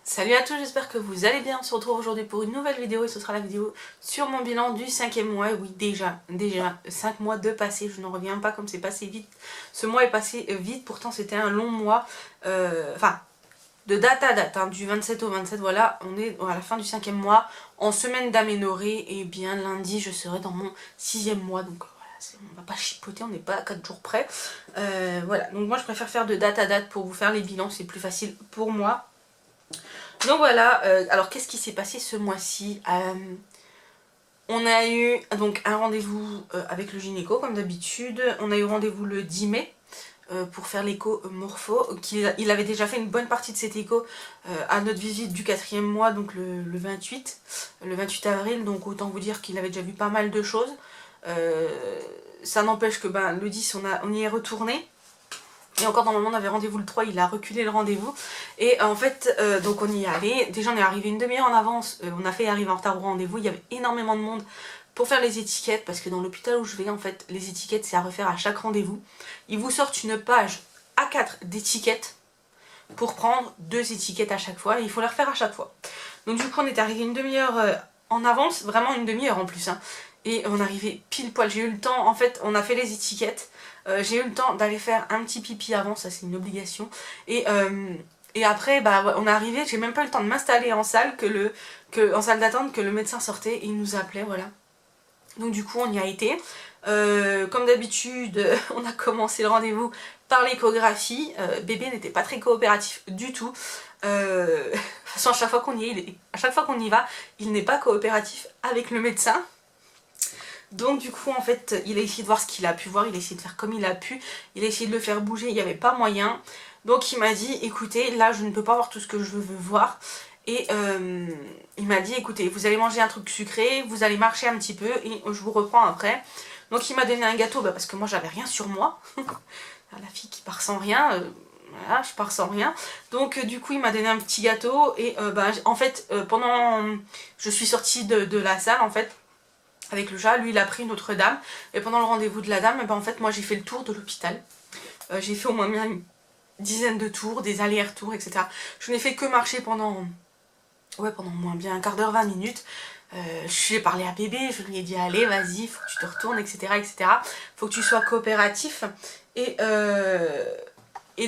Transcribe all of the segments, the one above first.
Salut à tous, j'espère que vous allez bien. On se retrouve aujourd'hui pour une nouvelle vidéo et ce sera la vidéo sur mon bilan du 5e mois. Et oui, déjà 5 mois de passé, je n'en reviens pas comme c'est passé vite. Ce mois est passé vite, pourtant c'était un long mois, de date à date, hein, du 27 au 27, voilà, on est à la fin du 5e mois, en semaine d'aménorrhée, et bien lundi je serai dans mon 6e mois, donc voilà, on va pas chipoter, on n'est pas à 4 jours près. Voilà, donc moi je préfère faire de date à date pour vous faire les bilans, c'est plus facile pour moi. Donc voilà, alors qu'est-ce qui s'est passé ce mois-ci? On a eu donc un rendez-vous avec le gynéco comme d'habitude. On a eu rendez-vous le 10 mai pour faire l'écho morpho. Il avait déjà fait une bonne partie de cet écho à notre visite du 4e mois, donc le 28 avril. Donc autant vous dire qu'il avait déjà vu pas mal de choses. Ça n'empêche que le 10 on y est retourné. Et encore normalement on avait rendez-vous le 3, il a reculé le rendez-vous. Et en fait, donc on y est allé. Déjà on est arrivé une demi-heure en avance, on a fait arriver en retard au rendez-vous. Il y avait énormément de monde pour faire les étiquettes, parce que dans l'hôpital où je vais, en fait, les étiquettes c'est à refaire à chaque rendez-vous. Ils vous sortent une page A4 d'étiquettes pour prendre 2 étiquettes à chaque fois, et il faut les refaire à chaque fois. Donc du coup on est arrivé une demi-heure en avance, vraiment une demi-heure en plus, hein. Et on arrivait pile poil, j'ai eu le temps, en fait on a fait les étiquettes, j'ai eu le temps d'aller faire un petit pipi avant, ça c'est une obligation, et après on est arrivé, j'ai même pas eu le temps de m'installer en salle, en salle d'attente, que le médecin sortait et il nous appelait, voilà. Donc du coup on y a été, comme d'habitude on a commencé le rendez-vous par l'échographie. Bébé n'était pas très coopératif du tout. De toute façon à chaque fois qu'on y va, il n'est pas coopératif avec le médecin. Donc du coup en fait il a essayé de voir ce qu'il a pu voir, il a essayé de faire comme il a pu, il a essayé de le faire bouger, il n'y avait pas moyen. Donc il m'a dit écoutez, là je ne peux pas voir tout ce que je veux voir. Et il m'a dit écoutez, vous allez manger un truc sucré, vous allez marcher un petit peu et je vous reprends après. Donc il m'a donné un gâteau, parce que moi j'avais rien sur moi. La fille qui part sans rien, voilà, je pars sans rien. Donc du coup il m'a donné un petit gâteau et en fait je suis sortie de la salle en fait avec le chat. Lui il a pris une autre dame, et pendant le rendez-vous de la dame, en fait moi j'ai fait le tour de l'hôpital. J'ai fait au moins une dizaine de tours, des allers-retours, etc. Je n'ai fait que marcher pendant au moins bien un quart d'heure, 20 minutes. J'ai parlé à bébé, je lui ai dit allez vas-y, faut que tu te retournes, etc. Faut que tu sois coopératif. Et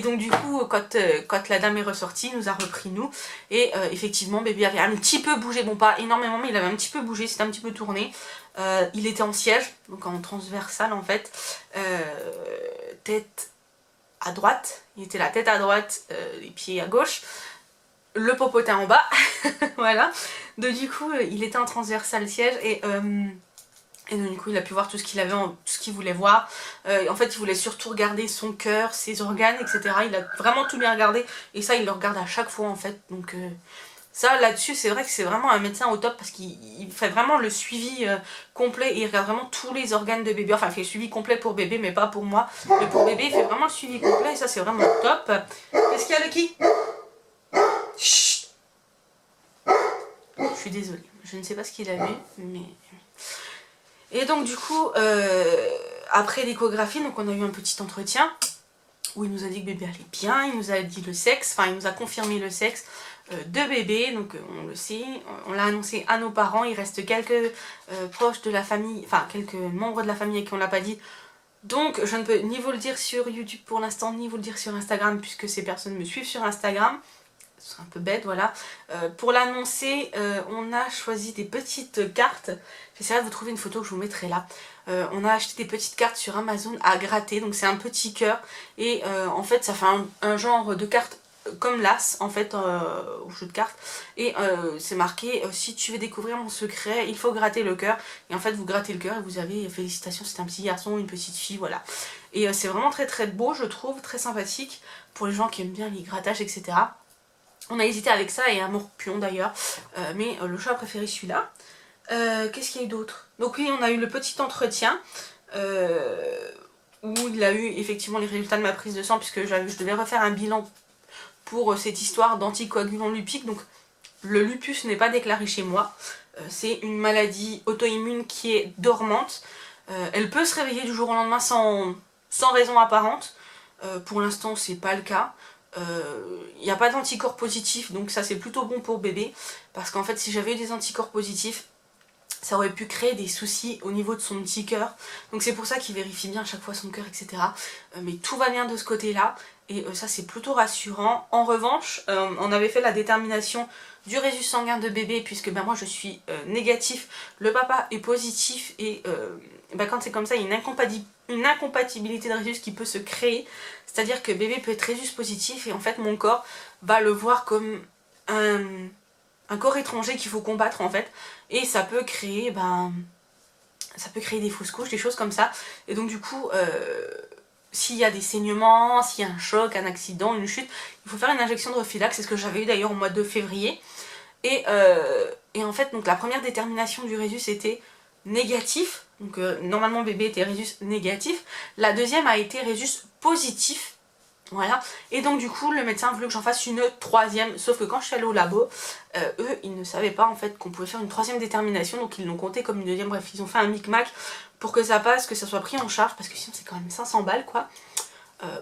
donc du coup quand la dame est ressortie, il nous a repris nous. Et effectivement bébé avait un petit peu bougé, bon pas énormément mais il avait un petit peu bougé, c'était un petit peu tourné. Il était en siège, donc en transversale en fait, tête à droite, il était la tête à droite, les pieds à gauche, le popotin en bas, voilà. Donc du coup il était en transversal siège et donc du coup il a pu voir tout ce qu'il avait, tout ce qu'il voulait voir. En fait il voulait surtout regarder son cœur, ses organes, etc. Il a vraiment tout bien regardé et ça il le regarde à chaque fois en fait. Donc ça là-dessus c'est vrai que c'est vraiment un médecin au top, parce qu'il fait vraiment le suivi complet et il regarde vraiment tous les organes de bébé. Enfin il fait le suivi complet pour bébé mais pas pour moi. Mais pour bébé il fait vraiment le suivi complet et ça c'est vraiment top. Qu'est-ce qu'il y a Lucky? Chut. Je suis désolée, je ne sais pas ce qu'il a vu, mais... Et donc du coup, après l'échographie, donc on a eu un petit entretien où il nous a dit que bébé allait bien, il nous a dit le sexe, enfin il nous a confirmé le sexe de bébé, donc on le sait, on l'a annoncé à nos parents. Il reste quelques proches de la famille, enfin quelques membres de la famille à qui on l'a pas dit. Donc je ne peux ni vous le dire sur YouTube pour l'instant, ni vous le dire sur Instagram, puisque ces personnes me suivent sur Instagram. C'est un peu bête, voilà. Pour l'annoncer, on a choisi des petites cartes. J'essaierai de vous trouver une photo que je vous mettrai là. On a acheté des petites cartes sur Amazon à gratter, donc c'est un petit cœur. Et en fait ça fait un genre de carte comme l'as en fait au jeu de cartes. Et c'est marqué si tu veux découvrir mon secret, il faut gratter le cœur. Et en fait vous grattez le cœur et vous avez félicitations, c'est un petit garçon, une petite fille, voilà. Et c'est vraiment très très beau, je trouve, très sympathique pour les gens qui aiment bien les grattages, etc. On a hésité avec ça et un morpion d'ailleurs, mais le chat a préféré celui-là. Qu'est-ce qu'il y a eu d'autre? Donc oui, on a eu le petit entretien où il a eu effectivement les résultats de ma prise de sang, puisque je devais refaire un bilan pour cette histoire d'anticoagulant lupique. Donc le lupus n'est pas déclaré chez moi, c'est une maladie auto-immune qui est dormante. Elle peut se réveiller du jour au lendemain sans raison apparente. Pour l'instant c'est pas le cas. Il n'y a pas d'anticorps positifs, donc ça c'est plutôt bon pour bébé, parce qu'en fait si j'avais eu des anticorps positifs, ça aurait pu créer des soucis au niveau de son petit cœur. Donc c'est pour ça qu'il vérifie bien à chaque fois son cœur, etc. Mais tout va bien de ce côté-là, et ça c'est plutôt rassurant. En revanche, on avait fait la détermination du résus sanguin de bébé, puisque ben, moi je suis négatif, le papa est positif, et ben, quand c'est comme ça, il y a une incompatibilité de résus qui peut se créer. C'est-à-dire que bébé peut être résus positif, et en fait mon corps va le voir comme un corps étranger qu'il faut combattre en fait, et ça peut créer des fausses couches, des choses comme ça. Et donc du coup s'il y a des saignements, s'il y a un choc, un accident, une chute, il faut faire une injection de Refilac. C'est ce que j'avais eu d'ailleurs au mois de février, et en fait donc la première détermination du résus était négatif, donc normalement bébé était résus négatif, la deuxième a été résus positif. Voilà, et donc du coup le médecin voulait que j'en fasse une troisième, sauf que quand je suis allée au labo, eux ils ne savaient pas en fait qu'on pouvait faire une troisième détermination, donc ils l'ont compté comme une deuxième. Bref, ils ont fait un micmac pour que ça passe, que ça soit pris en charge, parce que sinon c'est quand même 500 balles quoi.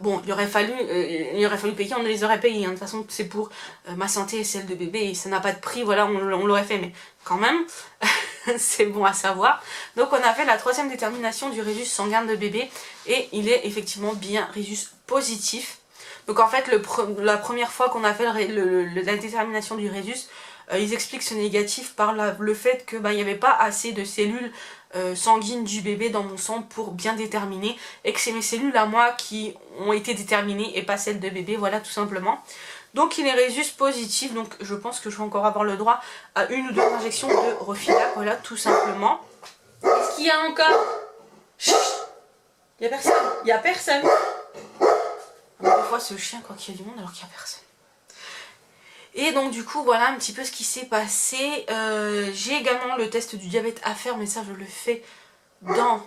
Bon, il aurait fallu payer, on les aurait payés, hein. De toute façon c'est pour ma santé et celle de bébé, et ça n'a pas de prix, voilà, on l'aurait fait, mais quand même, c'est bon à savoir. Donc on a fait la troisième détermination du résus sanguin de bébé, et il est effectivement bien résus positif. Donc en fait, la première fois qu'on a fait la détermination du résus, ils expliquent ce négatif par le fait que il n'y avait pas assez de cellules sanguines du bébé dans mon sang pour bien déterminer, et que c'est mes cellules à moi qui ont été déterminées et pas celles de bébé, voilà tout simplement. Donc il est résus positif, donc je pense que je vais encore avoir le droit à une ou deux injections de Refilac, voilà tout simplement. Est-ce qu'il y a encore? Chut, il y a personne, il y a personne. Des fois ce chien quand il y a du monde alors qu'il n'y a personne. Et donc du coup voilà un petit peu ce qui s'est passé. J'ai également le test du diabète à faire, mais ça je le fais dans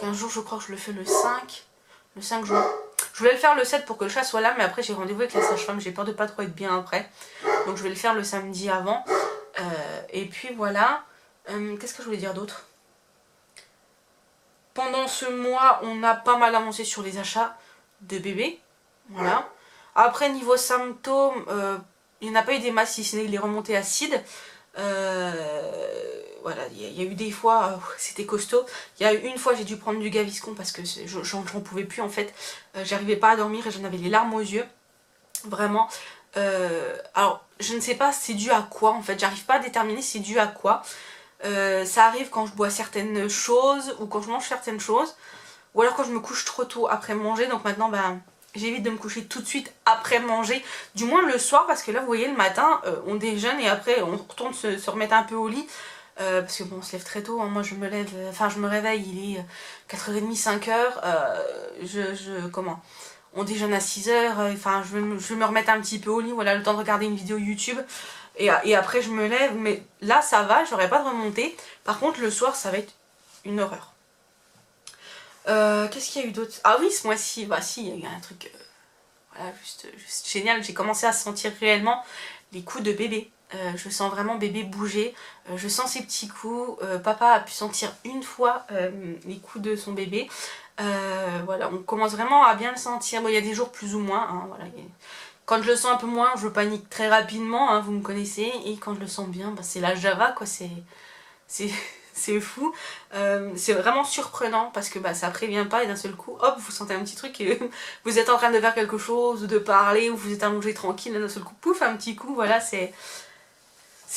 15 jours, je crois que je le fais le 5 juin. Je voulais le faire le 7 pour que le chat soit là, mais après j'ai rendez-vous avec la sage-femme, j'ai peur de pas trop être bien après. Donc je vais le faire le samedi avant. Et puis voilà. Qu'est-ce que je voulais dire d'autre? Pendant ce mois, on a pas mal avancé sur les achats de bébés. Voilà. Après, niveau symptômes, il n'y en a pas eu des masses, si ce n'est les remontées acides. Voilà, il y a eu des fois, c'était costaud. Il y a eu une fois, j'ai dû prendre du Gaviscon parce que j'en pouvais plus en fait. J'arrivais pas à dormir et j'en avais les larmes aux yeux. Vraiment. Alors, je ne sais pas c'est dû à quoi en fait. J'arrive pas à déterminer c'est dû à quoi. Ça arrive quand je bois certaines choses ou quand je mange certaines choses. Ou alors quand je me couche trop tôt après manger. Donc maintenant, j'évite de me coucher tout de suite après manger, du moins le soir, parce que là vous voyez le matin on déjeune et après on retourne se remettre un peu au lit, parce que bon on se lève très tôt, hein. Moi je me réveille, il est 4h30, 5h, on déjeune à 6h, enfin je vais me remettre un petit peu au lit, voilà, le temps de regarder une vidéo YouTube, et après je me lève, mais là ça va, j'aurai pas de remontée. Par contre le soir ça va être une horreur. Qu'est-ce qu'il y a eu d'autre? Ah oui, ce mois-ci, si, il y a eu un truc voilà, juste génial. J'ai commencé à sentir réellement les coups de bébé. Je sens vraiment bébé bouger. Je sens ses petits coups. Papa a pu sentir une fois les coups de son bébé. Voilà, on commence vraiment à bien le sentir. Bon, il y a des jours plus ou moins. Hein, voilà. Quand je le sens un peu moins, je panique très rapidement, hein, vous me connaissez. Et quand je le sens bien, c'est la Java, quoi. C'est fou, c'est vraiment surprenant parce que ça prévient pas et d'un seul coup, hop, vous sentez un petit truc et vous êtes en train de faire quelque chose ou de parler ou vous êtes allongé tranquille et d'un seul coup, pouf, un petit coup, voilà, c'est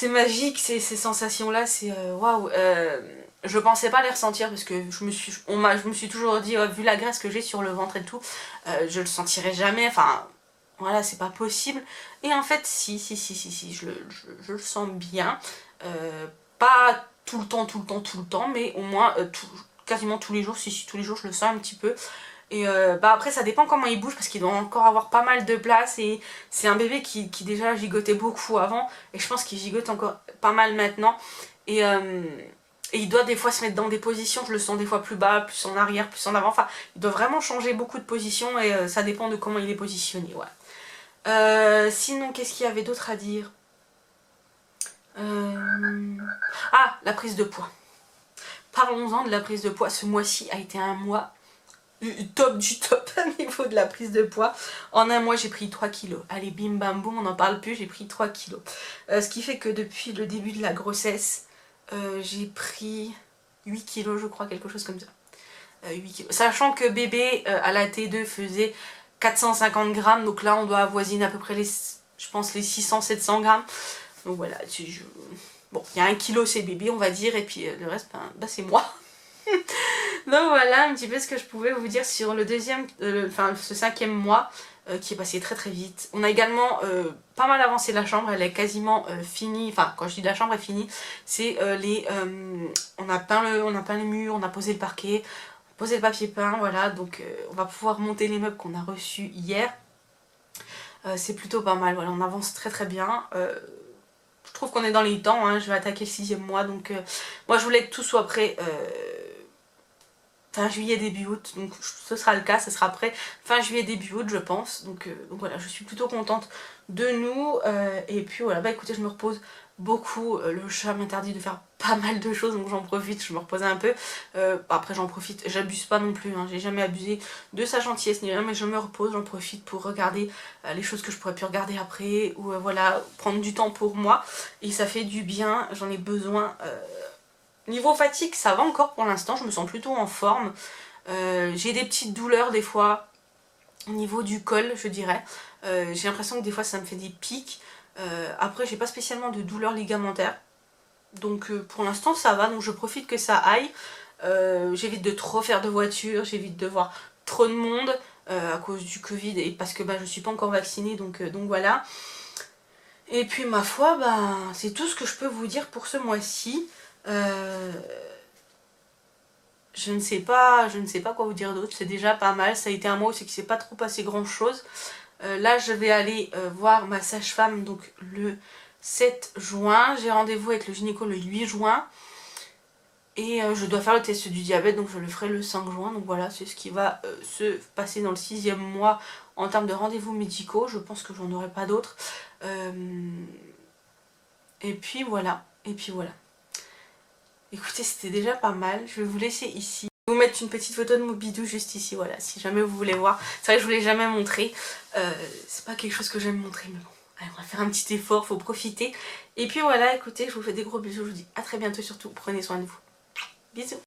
magique, ces sensations-là, c'est waouh. Je pensais pas les ressentir parce que je me suis toujours dit, vu la graisse que j'ai sur le ventre et tout, je le sentirai jamais, enfin, voilà, c'est pas possible. Et en fait, si, je le sens bien, pas tout le temps, mais au moins quasiment tous les jours, si tous les jours je le sens un petit peu. Et après ça dépend comment il bouge parce qu'il doit encore avoir pas mal de place, et c'est un bébé qui déjà gigotait beaucoup avant, et je pense qu'il gigote encore pas mal maintenant, et il doit des fois se mettre dans des positions, je le sens des fois plus bas, plus en arrière, plus en avant, enfin il doit vraiment changer beaucoup de positions, et ça dépend de comment il est positionné, ouais. Sinon qu'est-ce qu'il y avait d'autre à dire? Ah, la prise de poids. parlons-en de la prise de poids. Ce mois-ci a été un mois top du top à niveau de la prise de poids. En un mois j'ai pris 3 kilos. Allez bim bam boum, on n'en parle plus, j'ai pris 3 kilos. Ce qui fait que depuis le début de la grossesse, j'ai pris 8 kilos je crois, quelque chose comme ça. 8 kilos. Sachant que bébé à la T2 faisait 450 grammes, donc là on doit avoisiner à peu près les, je pense, les 600-700 grammes. Donc voilà, bon, il y a 1 kilo c'est bébé on va dire, et puis le reste c'est moi. Donc voilà un petit peu ce que je pouvais vous dire sur le deuxième, ce 5e mois qui est passé très très vite. On a également pas mal avancé la chambre, elle est quasiment finie, enfin quand je dis la chambre est finie, c'est on a peint les murs, on a posé le parquet, posé le papier peint, voilà, donc on va pouvoir monter les meubles qu'on a reçus hier. C'est plutôt pas mal, voilà, on avance très très bien. Je trouve qu'on est dans les temps, hein, je vais attaquer le 6e mois, donc moi je voulais que tout soit prêt fin juillet début août, donc ce sera le cas, ce sera prêt fin juillet début août je pense, donc voilà, je suis plutôt contente de nous, et puis voilà, bah écoutez, je me repose beaucoup, le chat m'interdit de faire pas mal de choses, donc j'en profite, je me repose un peu, après j'en profite, j'abuse pas non plus, hein, j'ai jamais abusé de sa gentillesse ni rien, mais je me repose, j'en profite pour regarder les choses que je pourrais plus regarder après, ou voilà, prendre du temps pour moi, et ça fait du bien, j'en ai besoin. Niveau fatigue, ça va encore pour l'instant, je me sens plutôt en forme. J'ai des petites douleurs des fois au niveau du col, je dirais. J'ai l'impression que des fois ça me fait des pics. Après, j'ai pas spécialement de douleurs ligamentaires. Donc pour l'instant ça va, donc je profite que ça aille. J'évite de trop faire de voiture, j'évite de voir trop de monde à cause du Covid et parce que je suis pas encore vaccinée, donc voilà. Et puis ma foi, c'est tout ce que je peux vous dire pour ce mois-ci. Je ne sais pas quoi vous dire d'autre, c'est déjà pas mal, ça a été un mois où c'est qu'il s'est pas trop passé grand chose. Là je vais aller voir ma sage-femme donc le 7 juin, j'ai rendez-vous avec le gynéco le 8 juin et je dois faire le test du diabète, donc je le ferai le 5 juin, donc voilà, c'est ce qui va se passer dans le 6e mois en termes de rendez-vous médicaux, je pense que j'en aurai pas d'autres. Et puis voilà. Écoutez, c'était déjà pas mal. Je vais vous laisser ici. Je vais vous mettre une petite photo de mon bidou juste ici, voilà, si jamais vous voulez voir. C'est vrai que je vous l'ai jamais montré. C'est pas quelque chose que j'aime montrer, mais bon. Allez, on va faire un petit effort, faut profiter. Et puis voilà, écoutez, je vous fais des gros bisous. Je vous dis à très bientôt, surtout, prenez soin de vous. Bisous.